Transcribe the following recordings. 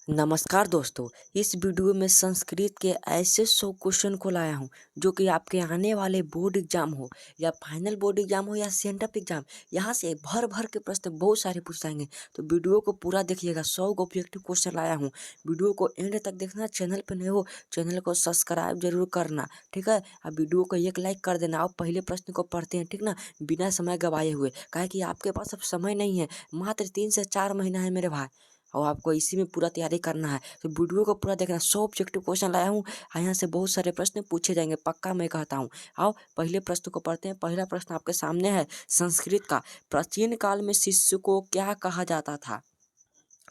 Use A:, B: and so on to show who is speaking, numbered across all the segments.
A: नमस्कार दोस्तों। इस वीडियो में संस्कृत के ऐसे 100 क्वेश्चन को लाया हूँ जो कि आपके आने वाले बोर्ड एग्जाम हो या फाइनल बोर्ड एग्जाम हो या सेंटअप एग्जाम, यहाँ से भर भर के प्रश्न बहुत सारे पूछ जाएंगे। तो वीडियो को पूरा देखिएगा। 100 ऑब्जेक्टिव क्वेश्चन लाया हूँ। वीडियो को एंड तक देखना। चैनल पर नए हो चैनल को सब्सक्राइब जरूर करना, ठीक है। अब वीडियो को एक लाइक कर देना। अब पहले प्रश्न को पढ़ते हैं, ठीक ना, बिना समय गवाए हुए। काहे कि आपके पास अब समय नहीं है, मात्र 3 से 4 महीना है मेरे भाई, और आपको इसी में पूरा तैयारी करना है। तो वीडियो को पूरा देखना। 100 ऑब्जेक्टिव क्वेश्चन लाया हूँ, यहाँ से बहुत सारे प्रश्न पूछे जाएंगे, पक्का मैं कहता हूँ। आओ पहले प्रश्न को पढ़ते हैं। पहला प्रश्न आपके सामने है संस्कृत का। प्राचीन काल में शिष्य को क्या कहा जाता था?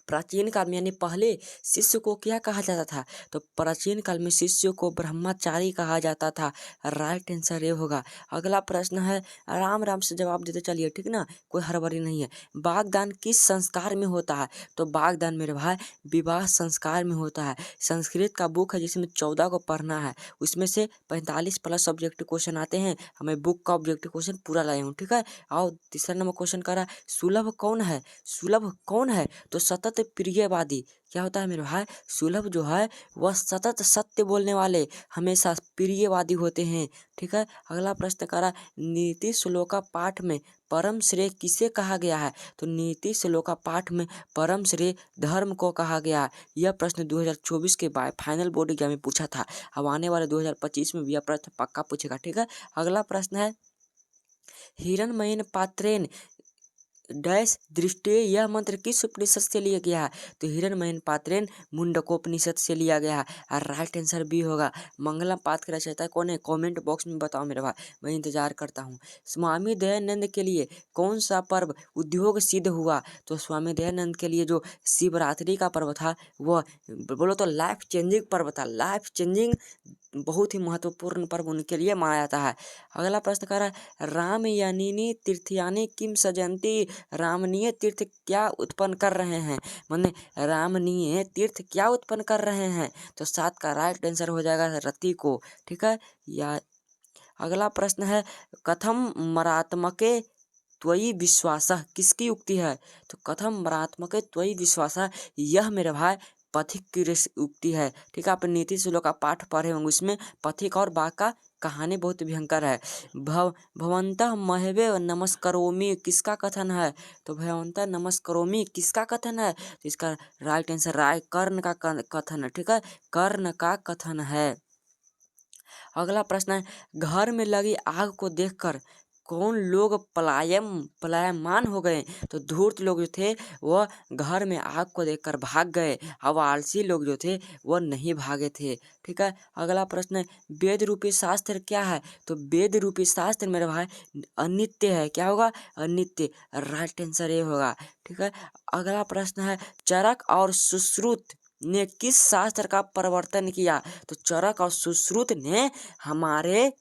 A: प्राचीन काल में यानी पहले शिष्य को क्या कहा जाता था? तो प्राचीन काल में शिष्य को ब्रह्मचारी कहा जाता था। राइट आंसर ये होगा। अगला प्रश्न है, आराम आराम से जवाब देते चलिए, ठीक ना, कोई हड़बड़ी नहीं है। बागदान किस संस्कार में होता है? तो बागदान मेरे भाई विवाह संस्कार में होता है। संस्कृत का बुक है जिसमें 14 को पढ़ना है, उसमें से 45 प्लस ऑब्जेक्टिव क्वेश्चन आते हैं। हमें बुक का ऑब्जेक्टिव क्वेश्चन पूरा लाए हूँ, ठीक है। आओ तीसरा नंबर क्वेश्चन करा, सुलभ कौन है? सुलभ कौन है? तो सतत प्रियवादी। क्या होता है मेरे भाई? सुलभ जो है वह सतत सत्य बोलने वाले, हमेशा प्रियवादी होते हैं, ठीक है। अगला प्रश्न करा, नीति श्लोका पाठ में परम श्रेय किसे कहा गया है? तो नीति श्लोका पाठ में परम श्रेय धर्म को कहा गया है। यह प्रश्न 2024 के बाद फाइनल बोर्ड एग्जाम में पूछा था। अब आने वाले 2025 में भी यह प्रश्न पक्का पूछेगा, ठीक है। अगला प्रश्न है, हिरण्मयीन पात्रेन डैश दृष्टि, यह मंत्र किस उपनिषद से लिया गया है? तो हिरण्मयीन पात्रेन मुंडकोपनिषद से लिया गया है। और राइट आंसर बी होगा। मंगलम पाठ का रचयिता कौन है? कमेंट बॉक्स में बताओ मेरे भाई, मैं इंतजार करता हूँ। स्वामी दयानंद के लिए कौन सा पर्व उद्योग सिद्ध हुआ? तो स्वामी दयानंद के लिए जो शिवरात्रि का पर्व था वह बोलो तो लाइफ चेंजिंग पर्व था। लाइफ चेंजिंग बहुत ही महत्वपूर्ण पर्व उनके लिए माना जाता है। अगला प्रश्न कर रहा है, रामयानिनी तीर्थयानी किम सजंती, रामनीय तीर्थ क्या उत्पन्न कर रहे हैं? माने रामनीय तीर्थ क्या उत्पन्न कर रहे हैं? तो 7 का राइट आंसर हो जाएगा रति को, ठीक है। या अगला प्रश्न है, कथम मरात्मके त्वयि विश्वासः किसकी उक्ति है? तो कथम मरात्मके त्वयि विश्वासः, यह मेरे भाई पथिक की उक्ति है, ठीक है। आप नीति श्लोक का पाठ पढ़े होंगे, उसमें पथिक और बाघ का कहानी बहुत भयंकर है। भवन्तः महवे नमस्करोमि किसका कथन है? तो भवन्तः नमस्करोमि किसका कथन है? तो इसका राइट आंसर कर्ण का कथन है, ठीक है। कर्ण का कथन है। अगला प्रश्न है, घर में लगी आग को देखकर कौन लोग पलायमान हो गए? तो धूर्त लोग जो थे वह घर में आग को देखकर भाग गए, अब आलसी लोग जो थे वह नहीं भागे थे, ठीक है। अगला प्रश्न है, वेद रूपी शास्त्र क्या है? तो वेद रूपी शास्त्र मेरे भाई अनित्य है। क्या होगा? अनित्य। राइट आंसर ये होगा, ठीक है। अगला प्रश्न है, चरक और सुश्रुत ने किस शास्त्र का प्रवर्तन किया? तो चरक और सुश्रुत ने हमारे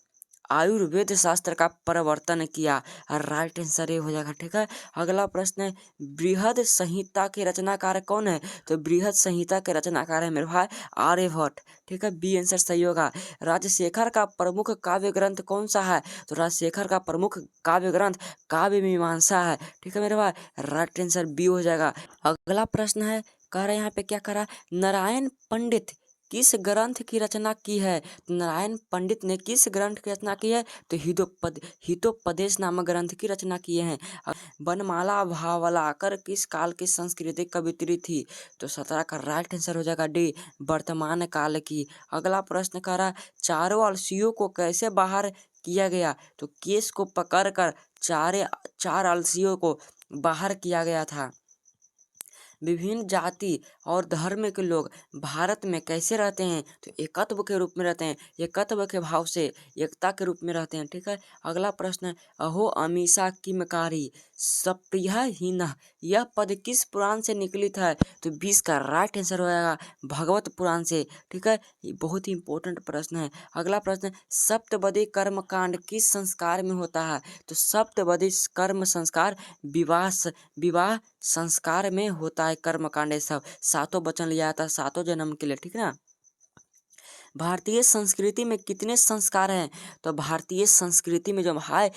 A: आयुर्वेद शास्त्र का प्रवर्तन किया। राइट आंसर ये हो जाएगा, ठीक है। अगला प्रश्न है, बृहद संहिता के रचनाकार कौन है? तो बृहद संहिता के रचनाकार है मेरे भाई आर्यभट्ट, ठीक है। बी आंसर सही होगा। राजशेखर का प्रमुख काव्य ग्रंथ कौन सा है? तो राजशेखर का प्रमुख काव्य ग्रंथ काव्य मीमांसा है, ठीक है मेरे भाई। राइट आंसर बी हो जाएगा। अगला प्रश्न है, कह रहा है यहाँ पे क्या करा, नारायण पंडित किस ग्रंथ की रचना की है? नारायण पंडित ने किस ग्रंथ की रचना की है? तो हितोपदेश नामक ग्रंथ की रचना किए हैं। वनमाला भावलाकर किस काल की सांस्कृतिक कवित्री थी? तो 17 का राइट आंसर हो जाएगा डी, वर्तमान काल की। अगला प्रश्न करा, चारों अलसियों को कैसे बाहर किया गया? तो केस को पकड़कर चार अलसियों को बाहर किया गया था। विभिन्न जाति और धर्म के लोग भारत में कैसे रहते हैं? तो एकत्व के रूप में रहते हैं, एकत्व के भाव से एकता के रूप में रहते हैं, ठीक है। अगला प्रश्न है, अहो अमीषा किमकारी सप्रिय हीन, यह पद किस पुराण से निकली था? तो 20 का राइट आंसर हो जाएगा भगवत पुराण से, ठीक है। ये बहुत ही इंपॉर्टेंट प्रश्न है। अगला प्रश्न, सप्तपदी कर्म कांड किस संस्कार में होता है? तो सप्तपदी कर्म संस्कार विवाह संस्कार में होता है। कर्म कांड सब 7 वचन लिया था 7 जन्म के लिए, ठीक है ना। भारतीय संस्कृति में कितने संस्कार हैं? तो भारतीय संस्कृति में जो है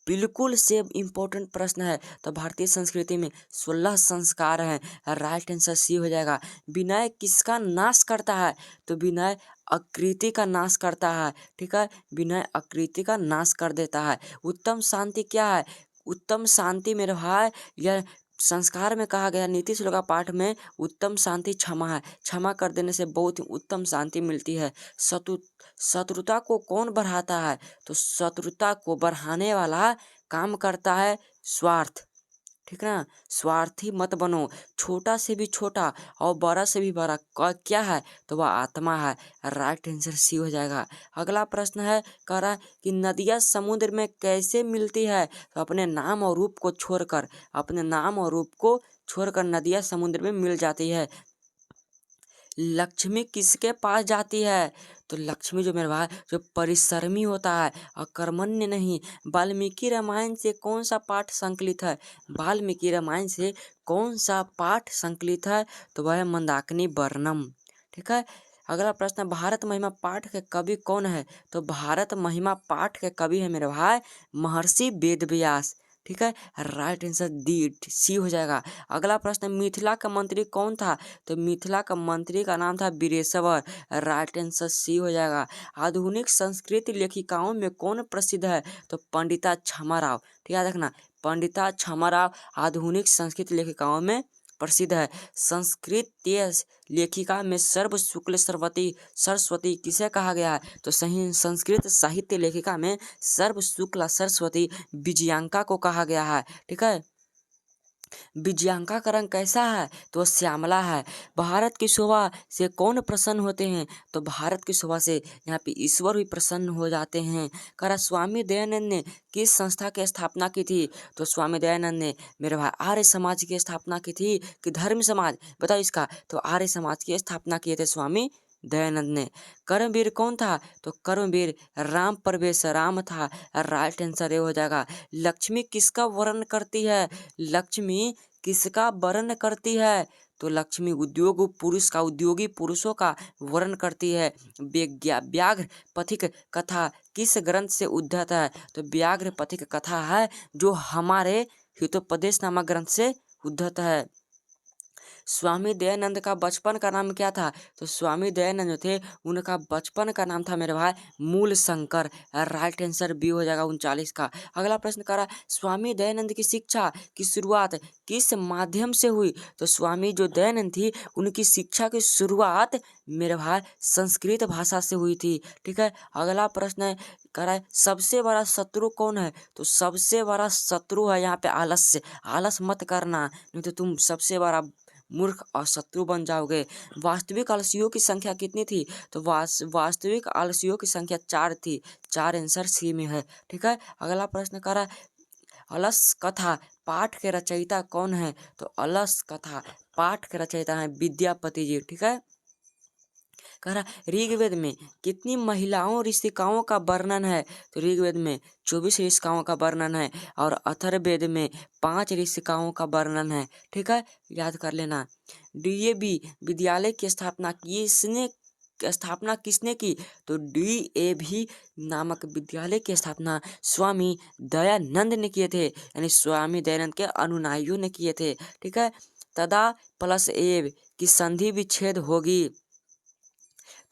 A: बिल्कुल से इम्पोर्टेंट प्रश्न है। तो भारतीय संस्कृति में 16 संस्कार हैं। राइट आंसर सी हो जाएगा। विनय किसका नाश करता है? तो विनय आकृति का नाश करता है। ठीक है, विनय आकृति का नाश कर देता है। उत्तम शांति क्या है? उत्तम शांति मेरे भाई यह संस्कार में कहा गया, नीति श्लोक का पाठ में उत्तम शांति क्षमा है। क्षमा कर देने से बहुत ही उत्तम शांति मिलती है। शत्रुता को कौन बढ़ाता है? तो शत्रुता को बढ़ाने वाला काम करता है स्वार्थ। ठीक है ना, स्वार्थी मत बनो। छोटा से भी छोटा और बड़ा से भी बड़ा क्या है? तो वह आत्मा है। राइट आंसर सी हो जाएगा। अगला प्रश्न है, कह रहा है कि नदियाँ समुद्र में कैसे मिलती है? तो अपने नाम और रूप को छोड़कर, अपने नाम और रूप को छोड़कर नदियाँ समुद्र में मिल जाती है। लक्ष्मी किसके पास जाती है? तो लक्ष्मी जो मेरे भाई जो परिश्रमी होता है, अकर्मण्य नहीं। वाल्मीकि रामायण से कौन सा पाठ संकलित है? वाल्मीकि रामायण से कौन सा पाठ संकलित है? तो वह है मंदाकिनी वर्णम। ठीक है, अगला प्रश्न, भारत महिमा पाठ के कवि कौन है? तो भारत महिमा पाठ के कवि है मेरे भाई महर्षि वेदव्यास। ठीक है, राइट आंसर डी सी हो जाएगा। अगला प्रश्न, मिथिला का मंत्री कौन था? तो मिथिला का मंत्री का नाम था वीरेश्वर। राइट आंसर सी हो जाएगा। आधुनिक संस्कृत लेखिकाओं में कौन प्रसिद्ध है? तो पंडिता क्षमाराव। ठीक है, देखना पंडिता क्षमाराव आधुनिक संस्कृत लेखिकाओं में प्रसिद्ध है। संस्कृत लेखिका में सर्व शुक्ल सरस्वती किसे कहा गया है? तो सही संस्कृत साहित्य लेखिका में सर्व शुक्ल सरस्वती विजयांका को कहा गया है। ठीक है, विजयांका का रंग कैसा है? तो वह श्यामला है। भारत की शोभा से कौन प्रसन्न होते हैं? तो भारत की शोभा से यहाँ पे ईश्वर भी प्रसन्न हो जाते हैं। करा स्वामी दयानंद ने किस संस्था की स्थापना की थी? तो स्वामी दयानंद ने मेरे भाई आर्य समाज की स्थापना की थी कि धर्म समाज? बताओ इसका। तो आर्य समाज की स्थापना किए थे स्वामी दयानंद ने। कर्मवीर कौन था? तो कर्मवीर राम प्रवेश राम था। राइट आंसर ये हो जाएगा। लक्ष्मी किसका वर्णन करती है? लक्ष्मी किसका वर्णन करती है? तो लक्ष्मी उद्योग पुरुष का, उद्योगी पुरुषों का वर्णन करती है। व्याघ्र पथिक कथा किस ग्रंथ से उद्धत है? तो व्याघ्र पथिक कथा है जो हमारे हितोपदेश नामक ग्रंथ से उद्धत है। स्वामी दयानंद का बचपन का नाम क्या था? तो स्वामी दयानंद जो थे उनका बचपन का नाम था मेरे भाई मूल शंकर। राइट आंसर बी हो जाएगा 39 का। अगला प्रश्न करा, स्वामी दयानंद की शिक्षा की शुरुआत किस माध्यम से हुई? तो स्वामी जो दयानंद थी उनकी शिक्षा की शुरुआत मेरे भाई संस्कृत भाषा से हुई थी। ठीक है, अगला प्रश्न करा, सबसे बड़ा शत्रु कौन है? तो सबसे बड़ा शत्रु है यहाँ पे आलस्य। आलस मत करना, नहीं तो तुम सबसे बड़ा मूर्ख और शत्रु बन जाओगे। वास्तविक आलसियों की संख्या कितनी थी? तो वास्तविक आलसियों की संख्या 4 थी। 4 आंसर सी में है। ठीक है, अगला प्रश्न करा, अलस कथा पाठ के रचयिता कौन है? तो अलस कथा पाठ के रचयिता है विद्यापति जी। ठीक है, कह रहा ऋग्वेद में कितनी महिलाओं ऋषिकाओं का वर्णन है? तो ऋग्वेद में 24 ऋषिकाओं का वर्णन है और अथर्ववेद में 5 ऋषिकाओं का वर्णन है। ठीक है, याद कर लेना। डीएवी विद्यालय की स्थापना किसने की? तो डीएवी नामक विद्यालय की स्थापना स्वामी दयानंद ने किए थे, यानी स्वामी दयानंद के अनुयायियों ने किए थे। ठीक है, तदा प्लस एव की संधि विच्छेद होगी।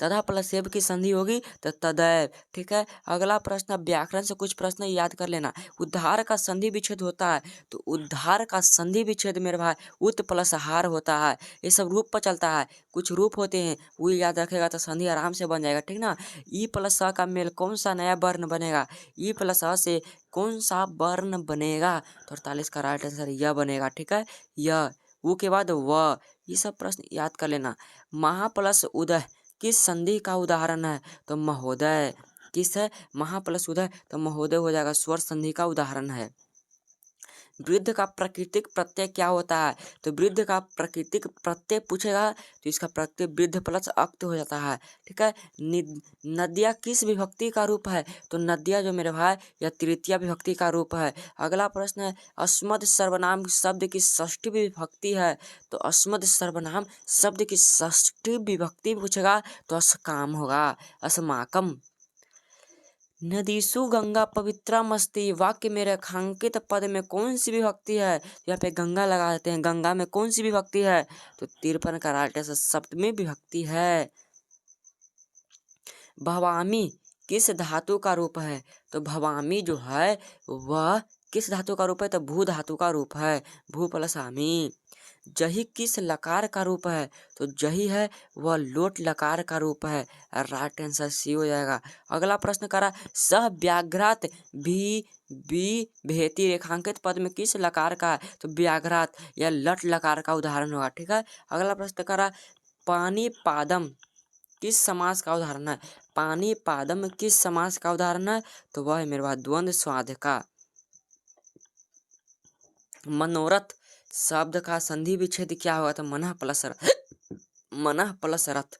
A: तथा प्लस एव की संधि होगी तो तदैव। ठीक है, अगला प्रश्न व्याकरण से कुछ प्रश्न याद कर लेना। उद्धार का संधि विच्छेद होता है, तो उद्धार का संधि विच्छेद मेरे भाई उत प्लस हार होता है। ये सब रूप पर चलता है, कुछ रूप होते हैं वो याद रखेगा तो संधि आराम से बन जाएगा। ठीक ना, ई प्लस अ का मेल कौन सा नया वर्ण बनेगा? ई प्लस अ से कौन सा वर्ण बनेगा? तो 48 का राइट आंसर यह बनेगा। ठीक है, यह वो के बाद व, ये सब प्रश्न याद कर लेना। महा प्लस उदय किस संधि का उदाहरण है? तो महोदय। किस है? महा प्लस उदय तो महोदय हो जाएगा, स्वर संधि का उदाहरण है। वृद्ध का प्राकृतिक प्रत्यय क्या होता है? तो वृद्ध का प्राकृतिक प्रत्यय पूछेगा तो इसका प्रत्यय वृद्ध प्लस अक्त हो जाता है। ठीक है, नदिया किस विभक्ति का रूप है? तो नदिया जो मेरे भाई यह तृतीय विभक्ति का रूप है। अगला प्रश्न है, अस्मद सर्वनाम शब्द की षष्ठी विभक्ति है? तो अस्मद सर्वनाम शब्द की षष्ठी विभक्ति पूछेगा तो अस्काम होगा, अस्माकम। नदीसु गंगा पवित्रमस्ति वाक्य में रेखांकित पद में कौन सी विभक्ति है? यहाँ पे गंगा लगा देते हैं। गंगा में कौन सी विभक्ति है? तो 53 का राइट आंसर सप्तमी विभक्ति है। भवामी किस धातु का रूप है? तो भवामी जो है वह किस धातु का रूप है? तो भू धातु का रूप है, भू प्लस आमी। जही किस लकार का रूप है? तो जही है वह लोट लकार का रूप है। राइट आंसर सी हो जाएगा। अगला प्रश्न करा सह व्याघ्रात भी बी भेती रेखांकित पद में किस लकार का है? तो व्याघ्रात या लट लकार का उदाहरण होगा। ठीक है। अगला प्रश्न करा पानी पादम किस समास का उदाहरण है? पानी पादम किस समास का उदाहरण है? तो वह है मेरे पास द्वंद्व स्वाद का। मनोरथ शब्द का संधि विच्छेद क्या होगा? तो मनः प्लस रथ।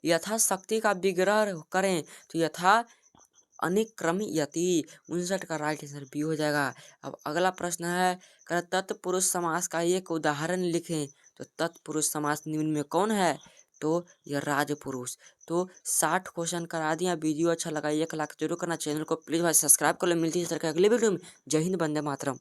A: यथा शक्ति का विग्रह करें तो यथा अनिक्रमयति। 59 का राइट आंसर बी हो जाएगा। अब अगला प्रश्न है कर तत्पुरुष समास का एक उदाहरण लिखें। तो तत्पुरुष समास निम्न में कौन है? तो यह राजपुरुष। तो 60 क्वेश्चन करा दिया। वीडियो अच्छा लगा 1 लाख जरूर करना। चैनल को प्लीज भाई सब्सक्राइब कर लो। मिलती है इस तरह के अगले वीडियो में। जय हिंद, वंदे मातरम।